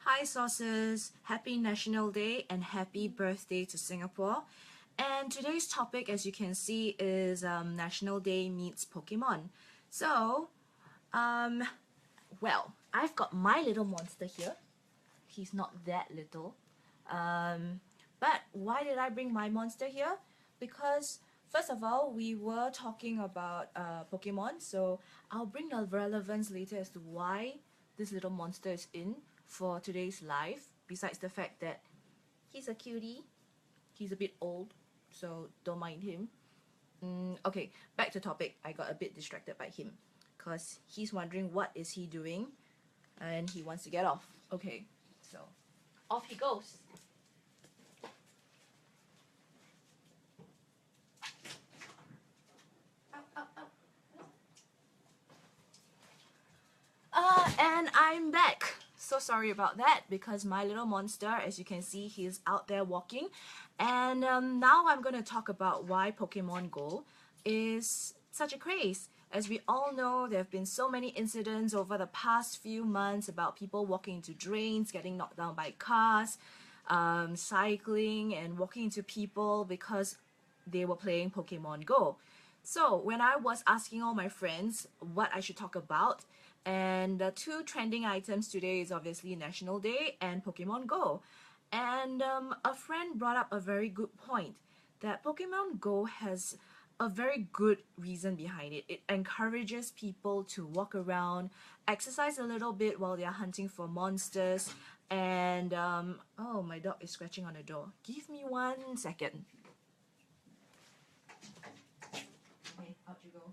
Hi sauces, happy National Day and happy birthday to Singapore. And today's topic, as you can see, is National Day meets Pokemon. So, um, I've got my little monster here. He's not that little. But why did I bring my monster here? Because first of all, we were talking about Pokemon, so I'll bring the relevance later as to why this little monster is in for today's live. Besides the fact that he's a cutie, he's a bit old, so don't mind him. Okay, back to topic. I got a bit distracted by him because he's wondering what is he doing, and he wants to get off. Okay, so off he goes. And I'm back. So sorry about that because my little monster, as you can see, he's out there walking. And now I'm going to talk about why Pokemon Go is such a craze. As we all know, there have been so many incidents over the past few months about people walking into drains, getting knocked down by cars, cycling and walking into people because they were playing Pokemon Go. So when I was asking all my friends what I should talk about, and the two trending items today is obviously National Day and Pokemon Go. And a friend brought up a very good point that Pokemon Go has a very good reason behind it. It encourages people to walk around, exercise a little bit while they're hunting for monsters. And oh, my dog is scratching on the door. Give me 1 second. Okay, out you go.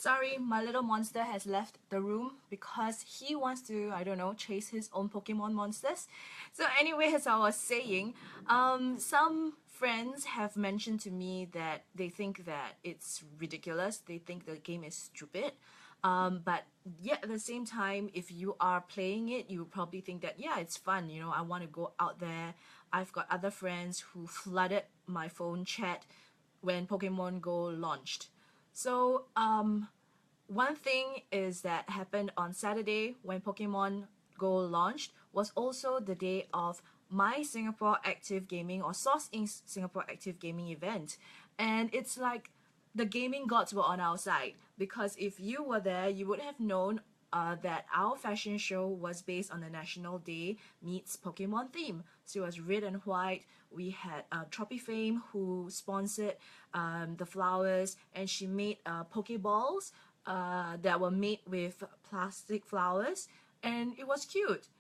Sorry, my little monster has left the room because he wants to, I don't know, chase his own Pokemon monsters. So anyway, as I was saying, some friends have mentioned to me that they think that it's ridiculous. They think the game is stupid. But yet at the same time, if you are playing it, you probably think that, yeah, it's fun. You know, I want to go out there. I've got other friends who flooded my phone chat when Pokemon Go launched. So, one thing is that happened on Saturday when Pokemon Go launched was also the day of my Singapore Active Gaming or Source Inc. Singapore Active Gaming event. And it's like the gaming gods were on our side because if you were there, you would have known that our fashion show was based on the National Day meets Pokemon theme. So it was red and white. We had Tropifame who sponsored the flowers, and she made Pokeballs that were made with plastic flowers, and it was cute.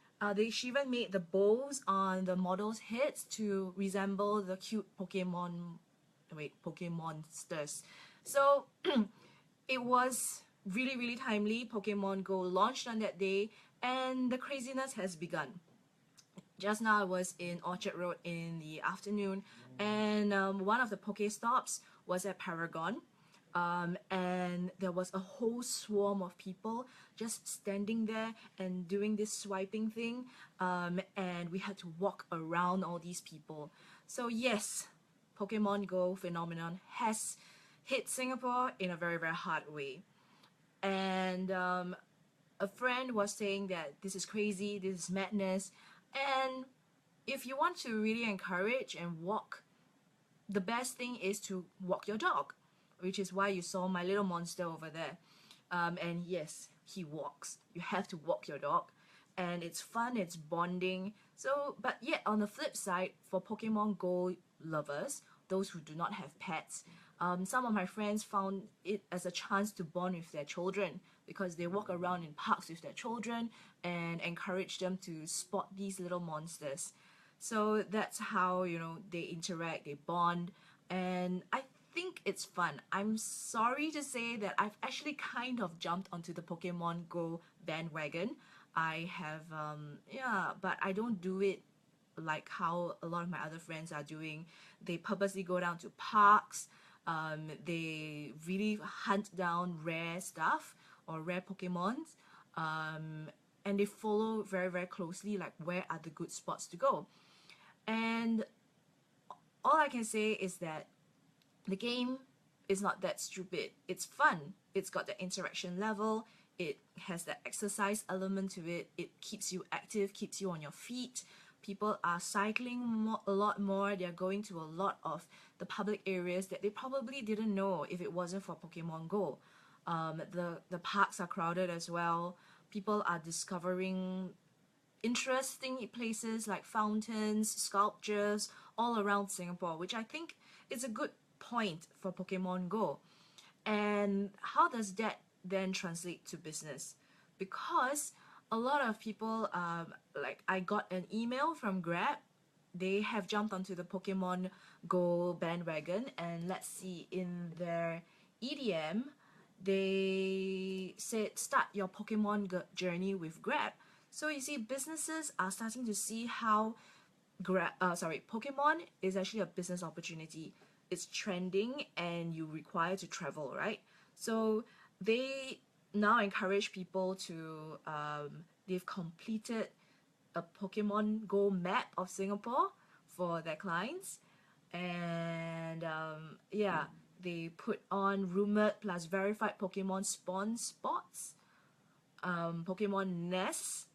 She even made the bows on the models' heads to resemble the cute Pokemonsters. So it was really timely. Pokemon Go launched on that day, and the craziness has begun. Just now I was in Orchard Road in the afternoon, and one of the Pokestops was at Paragon. And there was a whole swarm of people just standing there and doing this swiping thing, and we had to walk around all these people. So yes, Pokemon Go phenomenon has hit Singapore in a very hard way. And a friend was saying that this is crazy, this is madness, and if you want to really encourage and walk, the best thing is to walk your dog, which is why you saw my little monster over there. And yes, he walks. You have to walk your dog, and it's fun, it's bonding. So, but yet on the flip side, for Pokemon Go lovers, those who do not have pets, some of my friends found it as a chance to bond with their children because they walk around in parks with their children and encourage them to spot these little monsters. So that's how, you know, they interact, they bond, and I think it's fun. I'm sorry to say that I've actually kind of jumped onto the Pokemon Go bandwagon. I have, yeah, but I don't do it like how a lot of my other friends are doing. They purposely go down to parks. They really hunt down rare stuff or rare Pokemons. And they follow very closely like where are the good spots to go. And all I can say is that the game is not that stupid. It's fun. It's got the interaction level. It has the exercise element to it. It keeps you active, keeps you on your feet. People are cycling a lot more. They're going to a lot of the public areas that they probably didn't know if it wasn't for Pokemon Go. The parks are crowded as well. People are discovering interesting places like fountains, sculptures all around Singapore, which I think is a good point for Pokemon Go. And how does that then translate to business? Because a lot of people, like I got an email from Grab. They have jumped onto the Pokemon Go bandwagon, and let's see, in their EDM, they said start your Pokemon journey with Grab. So you see, businesses are starting to see how Pokemon is actually a business opportunity. It's trending and you require to travel, right? So they now encourage people to, they've completed a Pokemon Go map of Singapore for their clients. And yeah, they put on rumored plus verified Pokemon spawn spots, Pokemon nests,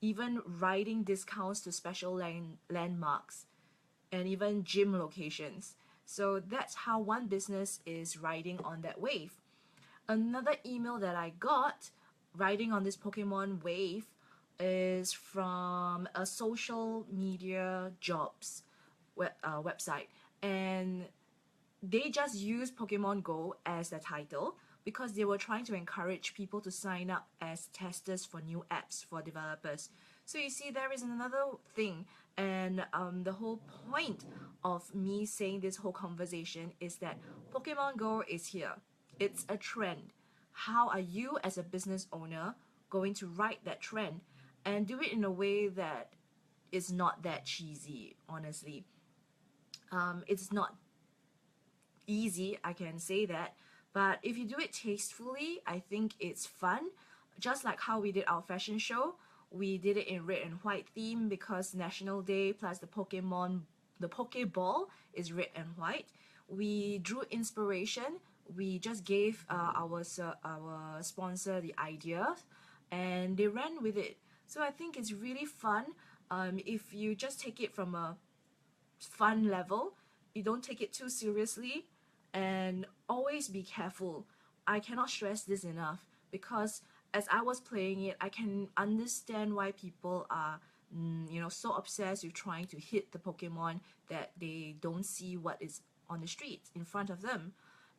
even riding discounts to special landmarks, and even gym locations. So that's how one business is riding on that wave. Another email that I got riding on this Pokemon wave is from a social media jobs website, and they just used Pokemon Go as the title because they were trying to encourage people to sign up as testers for new apps for developers. So you see, there is another thing, and the whole point of me saying this whole conversation is that Pokemon Go is here. It's a trend. How are you as a business owner going to ride that trend and do it in a way that is not that cheesy, honestly? It's not easy, I can say that, but if you do it tastefully, I think it's fun. Just like how we did our fashion show, we did it in red and white theme because National Day plus the Pokeball is red and white. We drew inspiration. We just gave our sponsor the idea, and they ran with it. So I think it's really fun. If you just take it from a fun level, you don't take it too seriously, and always be careful. I cannot stress this enough because as I was playing it, I can understand why people are so obsessed with trying to hit the Pokemon that they don't see what is on the street in front of them.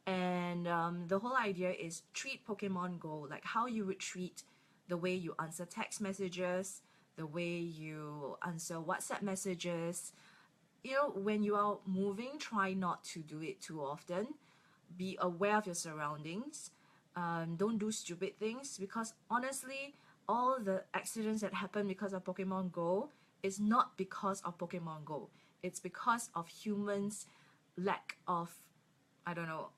And the whole idea is treat Pokemon Go like how you would treat the way you answer text messages, the way you answer WhatsApp messages. When you are moving, try not to do it too often. Be aware of your surroundings. Don't do stupid things, because honestly, all the accidents that happen because of Pokemon Go is not because of Pokemon Go. It's because of humans' lack of, I don't know,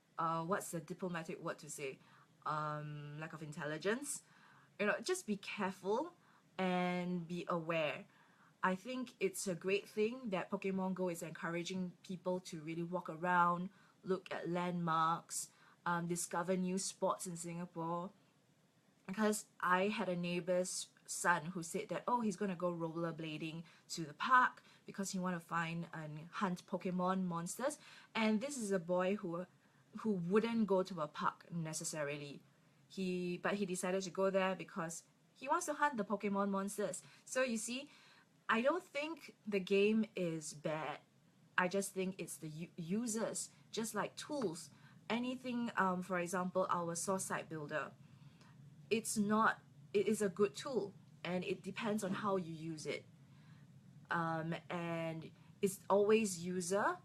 what's the diplomatic word to say? Lack of intelligence. Just be careful and be aware. I think it's a great thing that Pokemon Go is encouraging people to really walk around, look at landmarks, discover new spots in Singapore. Because I had a neighbor's son who said that, oh, he's going to go rollerblading to the park because he want to find and hunt Pokemon monsters. And this is a boy who wouldn't go to a park necessarily. But he decided to go there because he wants to hunt the Pokemon monsters. So you see, I don't think the game is bad. I just think it's the users, just like tools. Anything, for example, our source site builder. It is a good tool, and it depends on how you use it. And it's always user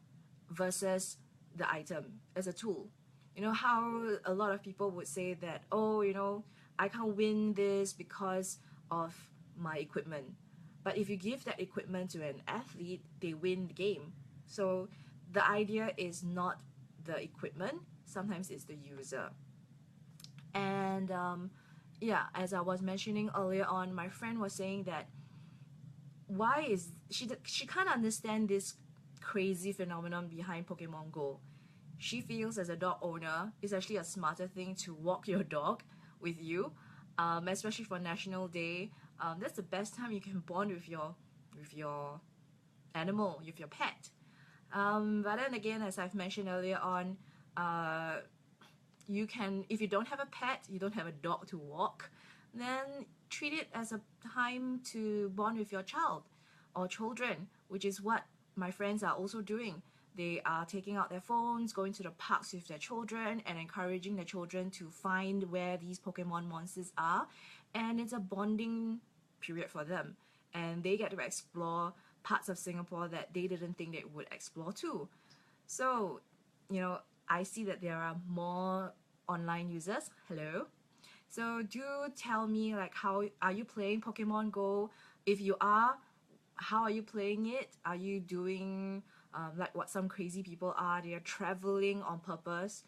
versus the item as a tool. How a lot of people would say that, oh, I can't win this because of my equipment. But if you give that equipment to an athlete, they win the game. So the idea is not the equipment, sometimes it's the user. And yeah, as I was mentioning earlier on, my friend was saying that why is she can't understand this crazy phenomenon behind Pokemon Go. she feels as a dog owner, it's actually a smarter thing to walk your dog with you, especially for National Day. That's the best time you can bond with your animal, with your pet. But then again, as I've mentioned earlier on, you can, if you don't have a pet, you don't have a dog to walk, then treat it as a time to bond with your child or children, which is what my friends are also doing. They are taking out their phones, going to the parks with their children, and encouraging their children to find where these Pokemon monsters are. And it's a bonding period for them. And they get to explore parts of Singapore that they didn't think they would explore too. So, I see that there are more online users. Hello. So do tell me, like, how are you playing Pokemon Go? If you are, how are you playing it? Are you doing like what some crazy people are? They are traveling on purpose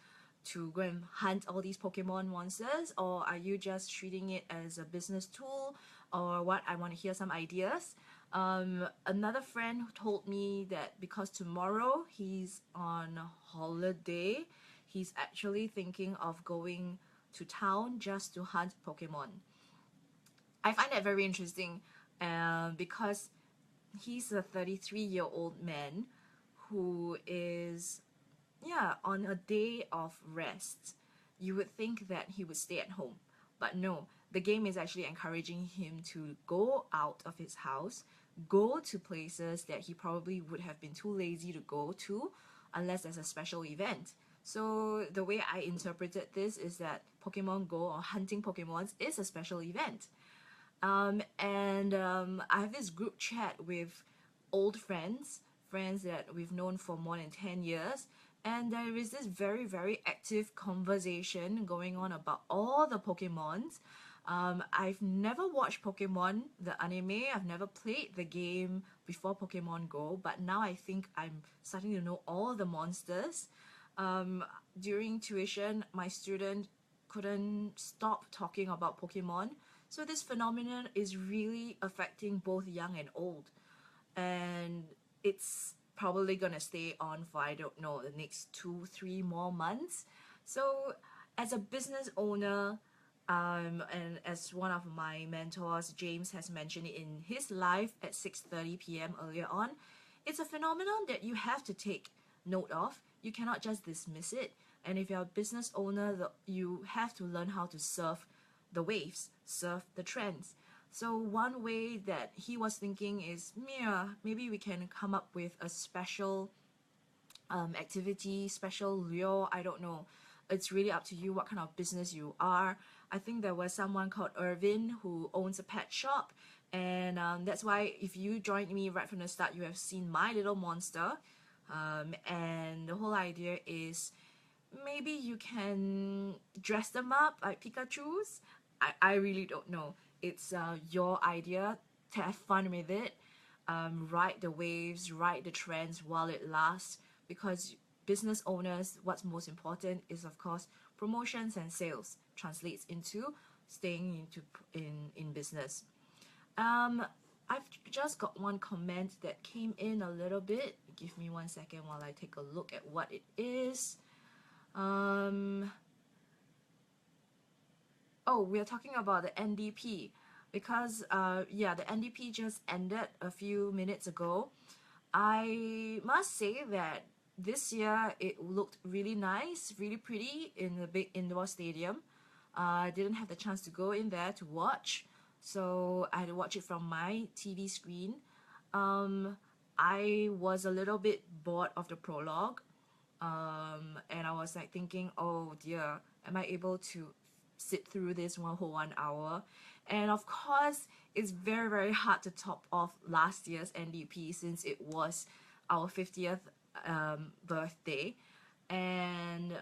to go and hunt all these Pokemon monsters, or are you just treating it as a business tool, or what? I want to hear some ideas. Another friend told me that because tomorrow he's on holiday, he's actually thinking of going to town just to hunt Pokemon. I find that very interesting because he's a 33-year-old man who is, yeah, on a day of rest. You would think that he would stay at home, but no, the game is actually encouraging him to go out of his house, go to places that he probably would have been too lazy to go to unless there's a special event. So the way I interpreted this is that Pokemon Go, or hunting Pokemons, is a special event. And I have this group chat with old friends that we've known for more than 10 years, and there is this very, very active conversation going on about all the Pokemons. I've never watched Pokemon, the anime. I've never played the game before Pokemon Go, but now I think I'm starting to know all the monsters. During tuition, my student couldn't stop talking about Pokemon. So this phenomenon is really affecting both young and old. And it's probably gonna stay on for, I don't know, the next 2, 3 more months. So as a business owner, and as one of my mentors, James, has mentioned it in his live at 6:30 p.m. earlier on, it's a phenomenon that you have to take note of. You cannot just dismiss it. And if you're a business owner, you have to learn how to surf the waves, surf the trends. So one way that he was thinking is, yeah, maybe we can come up with a special activity, special lure, I don't know. It's really up to you what kind of business you are. I think there was someone called Irvin who owns a pet shop, and that's why if you joined me right from the start, you have seen my little monster. And the whole idea is maybe you can dress them up like Pikachus. I really don't know. It's your idea to have fun with it. Ride the waves, ride the trends while it lasts, because business owners, what's most important is, of course, promotions and sales translates into staying in business. I've just got one comment that came in a little bit. Give me 1 second while I take a look at what it is. Oh, we're talking about the NDP because yeah, the NDP just ended a few minutes ago. I must say that this year it looked really nice, really pretty in the big indoor stadium. I didn't have the chance to go in there to watch, so I had to watch it from my TV screen. I was a little bit bored of the prologue, and I was like thinking, oh dear, am I able to sit through this whole 1 hour? And of course, it's very, very hard to top off last year's NDP since it was our 50th birthday. And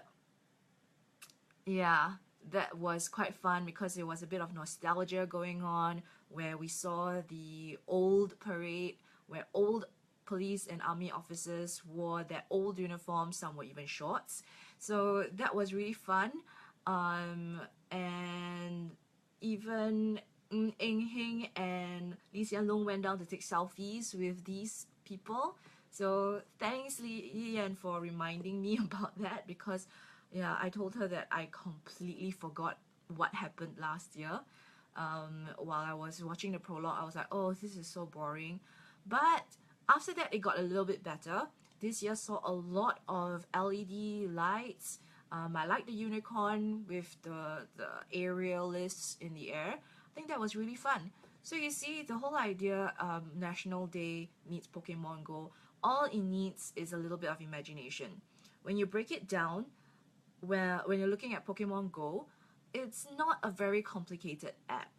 yeah, that was quite fun because there was a bit of nostalgia going on where we saw the old parade where old police and army officers wore their old uniforms, some were even shorts. So that was really fun. And even Eng Hing and Lee Hsien Loong went down to take selfies with these people. So thanks Yan for reminding me about that, because yeah, I told her that I completely forgot what happened last year. While I was watching the prologue, I was like, oh, this is so boring. But after that, it got a little bit better. This year saw a lot of LED lights. I like the unicorn with the aerialists in the air. I think that was really fun. So you see, the whole idea, National Day meets Pokemon Go, all it needs is a little bit of imagination. When you break it down, when you're looking at Pokemon Go, it's not a very complicated app.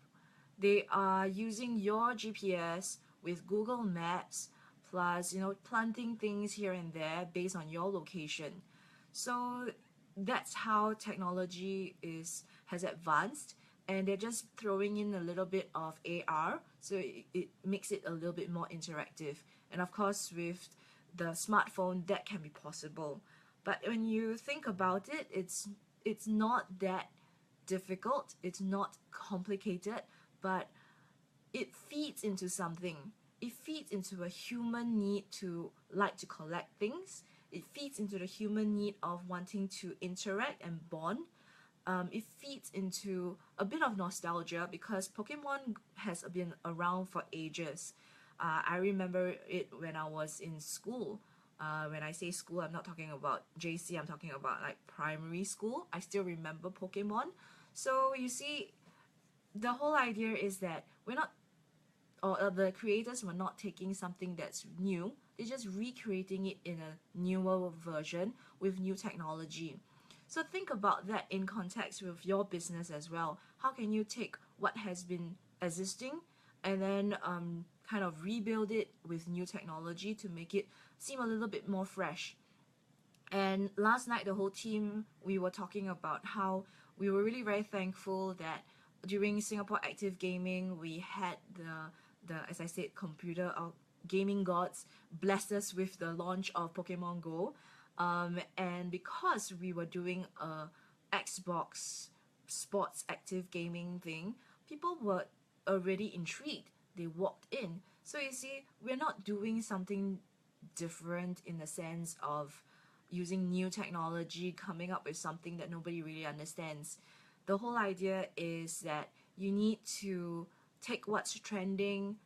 They are using your GPS with Google Maps, plus planting things here and there based on your location. So that's how technology is has advanced, and they're just throwing in a little bit of AR, so it makes it a little bit more interactive. And of course, with the smartphone, that can be possible. But when you think about it, it's not that difficult, it's not complicated, but it feeds into something. It feeds into a human need to like to collect things. It feeds into the human need of wanting to interact and bond. It feeds into a bit of nostalgia because Pokemon has been around for ages. I remember it when I was in school. When I say school, I'm not talking about JC, I'm talking about like primary school. I still remember Pokemon. So you see, the whole idea is that we're not, or the creators were not taking something that's new, they're just recreating it in a newer version with new technology. So think about that in context with your business as well. How can you take what has been existing and then kind of rebuild it with new technology to make it seem a little bit more fresh? And last night, the whole team, we were talking about how we were really very thankful that during Singapore Active Gaming, we had the as I said, computer gaming gods blessed us with the launch of Pokemon Go. And because we were doing a Xbox sports active gaming thing, people were already intrigued. They walked in. So you see, we're not doing something different in the sense of using new technology, coming up with something that nobody really understands. The whole idea is that you need to take what's trending,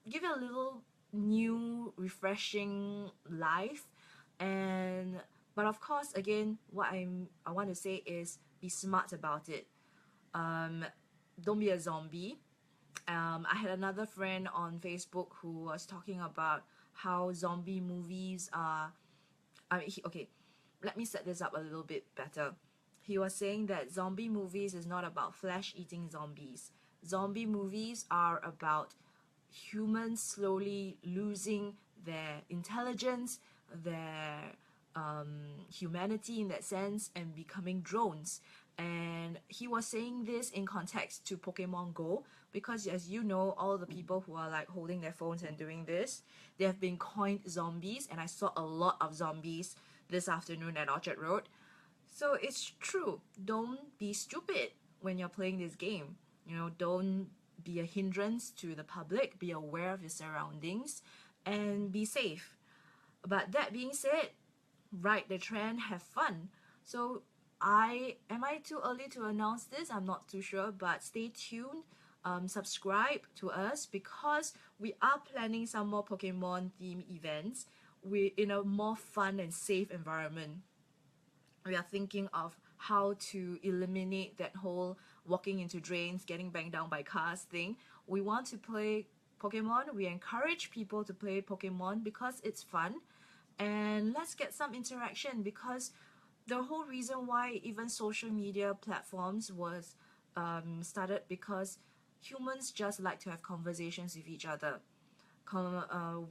give it a little new, refreshing life, and but of course, again, what I want to say is be smart about it. Um, don't be a zombie. I had another friend on Facebook who was talking about how zombie movies are. Okay, let me set this up a little bit better. He was saying that zombie movies is not about flesh eating zombies. Zombie movies are about humans slowly losing their intelligence, their humanity in that sense, and becoming drones. And he was saying this in context to Pokemon Go because, as you know, all the people who are like holding their phones and doing this, they have been coined zombies, and I saw a lot of zombies this afternoon at Orchard Road. So it's true. Don't be stupid when you're playing this game. Don't be a hindrance to the public. Be aware of your surroundings and be safe. But that being said, ride the trend, have fun. So I too early to announce this? I'm not too sure, but stay tuned. Subscribe to us because we are planning some more Pokemon theme events. We in a more fun and safe environment. We are thinking of how to eliminate that whole walking into drains, getting banged down by cars thing. We want to play Pokemon. We encourage people to play Pokemon because it's fun. And let's get some interaction because the whole reason why even social media platforms was started because humans just like to have conversations with each other.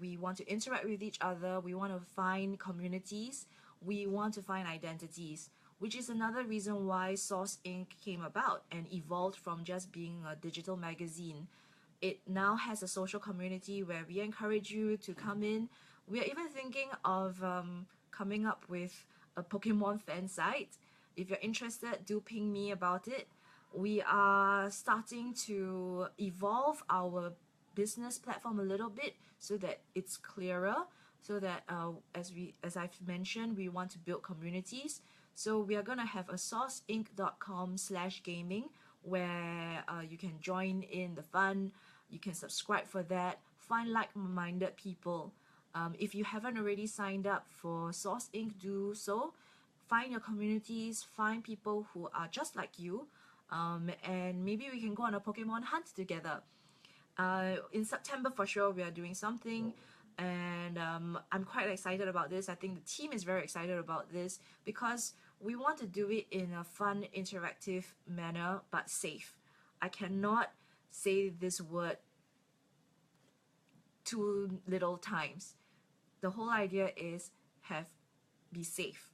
We want to interact with each other, we want to find communities, we want to find identities, which is another reason why Source Inc. came about and evolved from just being a digital magazine. It now has a social community where we encourage you to come in. We are even thinking of coming up with a Pokemon fan site. If you're interested, do ping me about it. We are starting to evolve our business platform a little bit so that it's clearer. so that as I've mentioned, we want to build communities. So we are gonna have a sauceinc.com/gaming where you can join in the fun. You can subscribe for that. Find like-minded people. If you haven't already signed up for Sauce Inc., do so. Find your communities, find people who are just like you, and maybe we can go on a Pokemon hunt together. In September, for sure, we are doing something, and I'm quite excited about this. I think the team is very excited about this because we want to do it in a fun, interactive manner, but safe. I cannot say this word too little times. The whole idea is be safe.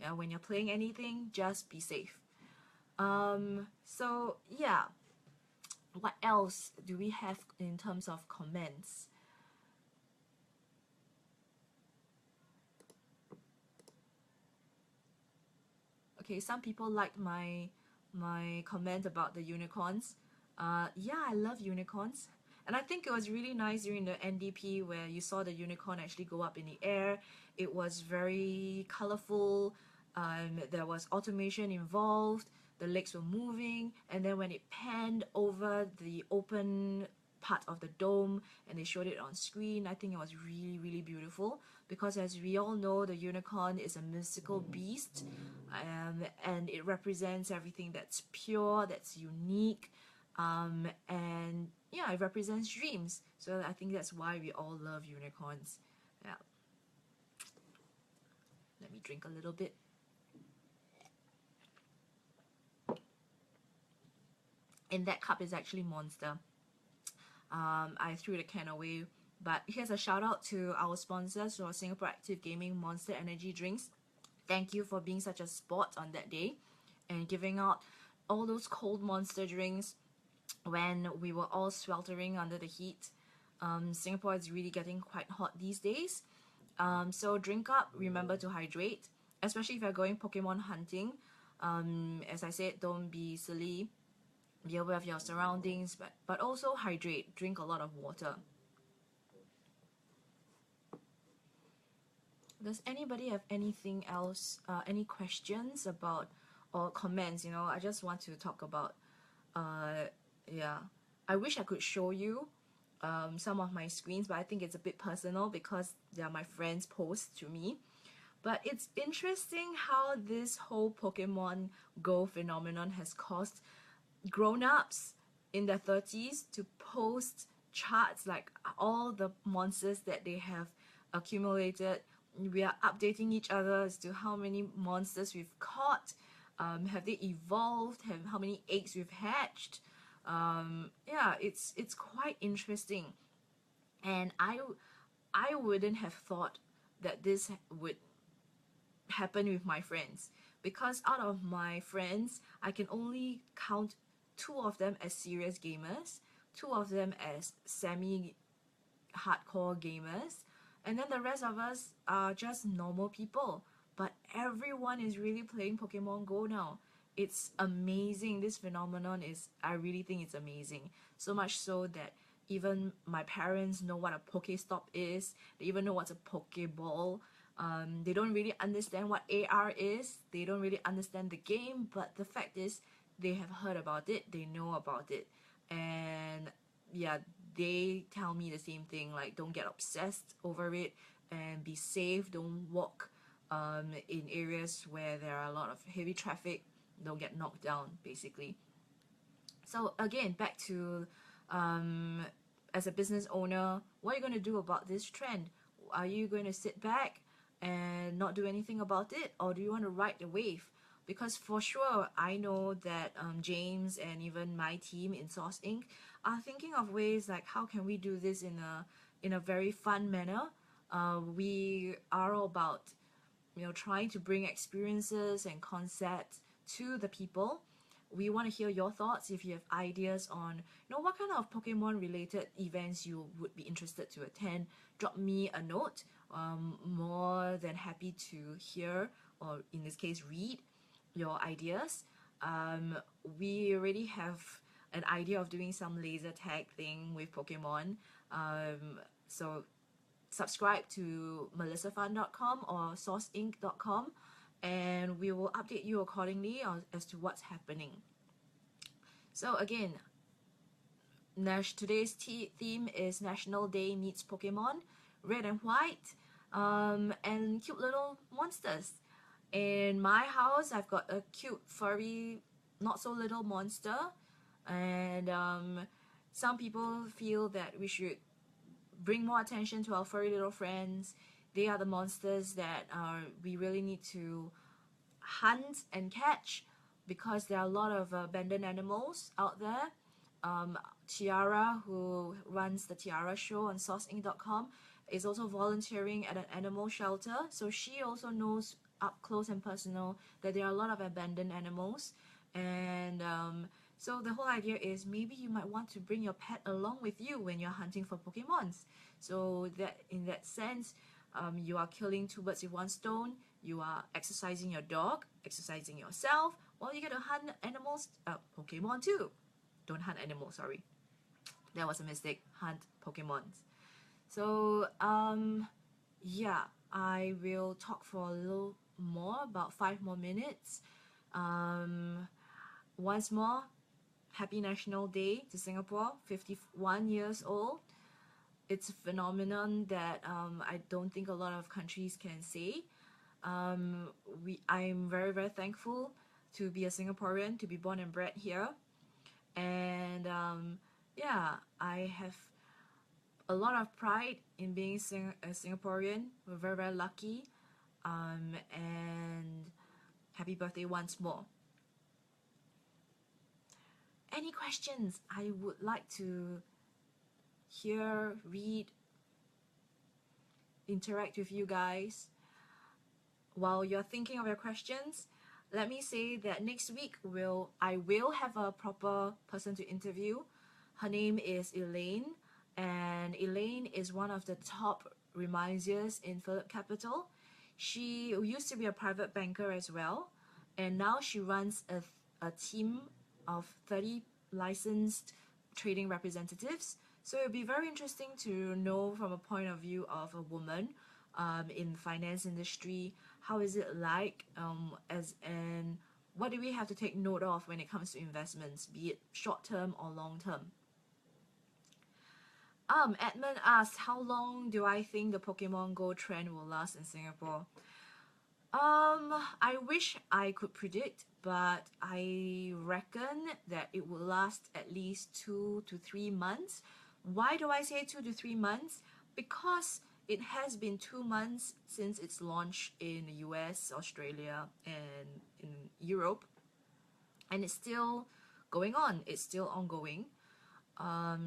Yeah, when you're playing anything, just be safe. So yeah, what else do we have in terms of comments? Okay, some people liked my comment about the unicorns. Yeah, I love unicorns. And I think it was really nice during the NDP where you saw the unicorn actually go up in the air. It was very colorful. There was automation involved. The legs were moving, and then when it panned over the open part of the dome and they showed it on screen, I think it was really, really beautiful because, as we all know, the unicorn is a mystical beast, and it represents everything that's pure, that's unique, and yeah, it represents dreams. So I think that's why we all love unicorns. Yeah. Let me drink a little bit. And that cup is actually Monster. I threw the can away, but here's a shout out to our sponsors for Singapore Active Gaming Monster Energy Drinks. Thank you for being such a sport on that day and giving out all those cold monster drinks when we were all sweltering under the heat. Singapore is really getting quite hot these days. So drink up, remember to hydrate, especially if you're going Pokemon hunting. As I said, don't be silly, be aware of your surroundings, but also hydrate, drink a lot of water. Does anybody have anything else, any questions about or comments? I just want to talk about, yeah, I wish I could show you some of my screens, but I think it's a bit personal because they are my friends' posts to me. But it's interesting how this whole Pokemon Go phenomenon has caused grown-ups in their 30s to post charts like all the monsters that they have accumulated. We are updating each other as to how many monsters we've caught, have they evolved, how many eggs we've hatched. Yeah, it's quite interesting, and I wouldn't have thought that this would happen with my friends, because out of my friends I can only count two of them as serious gamers, two of them as semi hardcore gamers, and then the rest of us are just normal people. But everyone is really playing Pokemon Go now. It's amazing. This phenomenon is, I really think it's amazing. So much so that even my parents know what a Pokestop is. They even know what's a Pokeball. They don't really understand what AR is. They don't really understand the game, but the fact is they have heard about it. They know about it. And yeah, they tell me the same thing, like don't get obsessed over it and be safe. Don't walk in areas where there are a lot of heavy traffic. Don't get knocked down, basically. So again, back to as a business owner, what are you going to do about this trend? Are you going to sit back and not do anything about it, or do you want to ride the wave? Because for sure, I know that James and even my team in Sauce Inc. are thinking of ways like how can we do this in a very fun manner. We are all about trying to bring experiences and concepts to the people. We want to hear your thoughts. If you have ideas on what kind of Pokemon related events you would be interested to attend, drop me a note. More than happy to hear, or in this case read, your ideas. We already have an idea of doing some laser tag thing with Pokemon. So subscribe to melissafun.com or sourceinc.com, and we will update you accordingly as to what's happening. So again, today's theme is National Day Meets Pokemon, red and white, and cute little monsters. In my house, I've got a cute, furry, not so little monster, and some people feel that we should bring more attention to our furry little friends. They are the monsters that we really need to hunt and catch, because there are a lot of abandoned animals out there. Tiara, who runs the Tiara Show on sourceinc.com, is also volunteering at an animal shelter, so she also knows up close and personal that there are a lot of abandoned animals. And so the whole idea is maybe you might want to bring your pet along with you when you're hunting for Pokemons. So that in that sense, you are killing two birds with one stone. You are exercising your dog, exercising yourself, while you get to hunt animals, Pokemon too. Don't hunt animals, sorry. That was a mistake. Hunt Pokemons. So yeah, I will talk for a little more, about 5 more minutes. Once more, happy National Day to Singapore, 51 years old. It's a phenomenon that I don't think a lot of countries can say. I'm very, very thankful to be a Singaporean, to be born and bred here. And yeah, I have a lot of pride in being a Singaporean. We're very, very lucky. And happy birthday once more. Any questions? I would like to hear, read, interact with you guys. While you're thinking of your questions, let me say that next week I will have a proper person to interview. Her name is Elaine, and Elaine is one of the top remisiers in Phillip Capital. She used to be a private banker as well, and now she runs a team of 30 licensed trading representatives. So it'll be very interesting to know from a point of view of a woman in the finance industry. How is it like, and what do we have to take note of when it comes to investments, be it short term or long term? Edmund asked, how long do I think the Pokemon Go trend will last in Singapore? I wish I could predict, but I reckon that it will last at least 2 to 3 months. Why do I say 2 to 3 months? Because it has been 2 months since its launch in the US, Australia, and in Europe, and it's still going on. It's still ongoing.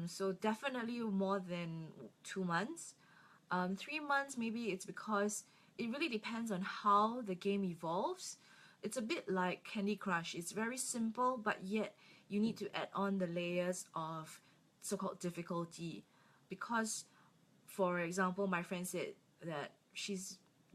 So definitely more than 2 months. 3 months, maybe it's because it really depends on how the game evolves. It's a bit like Candy Crush. It's very simple, but yet you need to add on the layers of so-called difficulty. Because, for example, my friend said that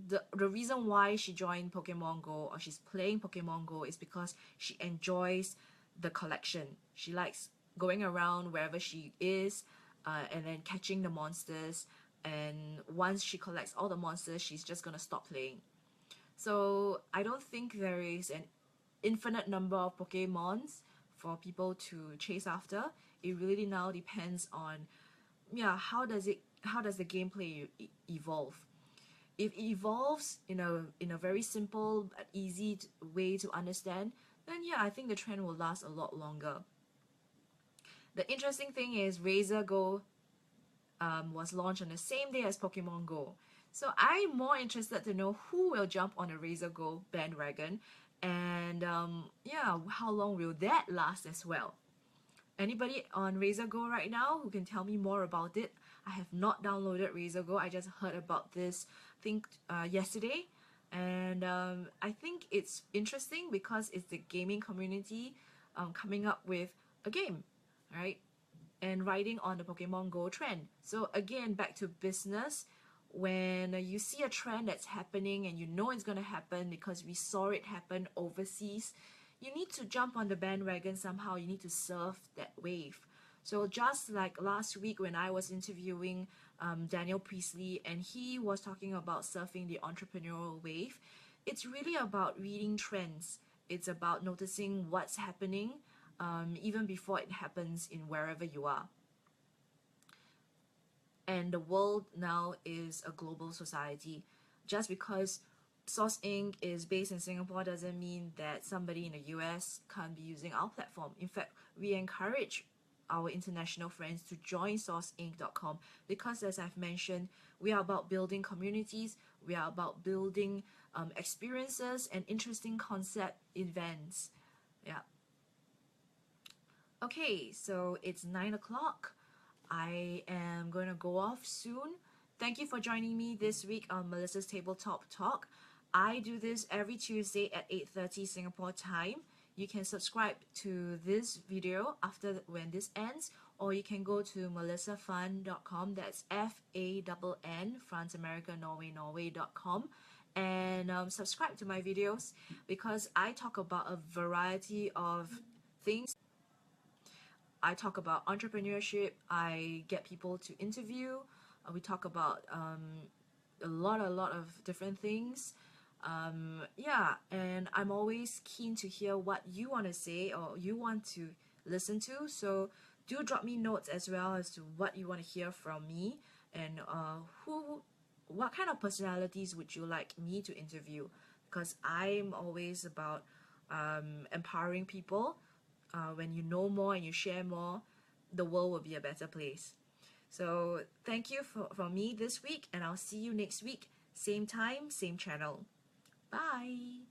the reason why she joined Pokemon Go, or she's playing Pokemon Go, is because she enjoys the collection. She likes going around wherever she is, and then catching the monsters. And once she collects all the monsters, she's just gonna stop playing. So I don't think there is an infinite number of Pokemons for people to chase after. It really now depends on, yeah, how does the gameplay evolve. If it evolves in a very simple, easy way to understand, then yeah, I think the trend will last a lot longer. The interesting thing is Razer Go was launched on the same day as Pokemon Go. So I'm more interested to know who will jump on a Razer Go bandwagon, and yeah, how long will that last as well? Anybody on Razer Go right now who can tell me more about it? I have not downloaded Razer Go. I just heard about this, I think, yesterday. And I think it's interesting because it's the gaming community coming up with a game, right? And riding on the Pokemon Go trend. So again, back to business. When you see a trend that's happening and you know it's going to happen because we saw it happen overseas, you need to jump on the bandwagon somehow. You need to surf that wave. So just like last week when I was interviewing Daniel Priestley, and he was talking about surfing the entrepreneurial wave, it's really about reading trends. It's about noticing what's happening even before it happens in wherever you are. And the world now is a global society. Just because Source Inc. is based in Singapore doesn't mean that somebody in the US can't be using our platform. In fact, we encourage our international friends to join sourceinc.com because, as I've mentioned, we are about building communities, we are about building experiences and interesting concept events. Yeah. Okay, so it's 9 o'clock. I am going to go off soon. Thank you for joining me this week on Melissa's Tabletop Talk. I do this every Tuesday at 8:30 Singapore time. You can subscribe to this video after when this ends, or you can go to melissafan.com. That's FANN, France, America, Norway, Norway.com, and subscribe to my videos because I talk about a variety of things. I talk about entrepreneurship. I get people to interview. We talk about a lot of different things. Yeah, and I'm always keen to hear what you want to say or you want to listen to. So do drop me notes as well as to what you want to hear from me, and what kind of personalities would you like me to interview? Because I'm always about empowering people. When you know more and you share more, the world will be a better place. So thank you for me this week, and I'll see you next week. Same time, same channel. Bye!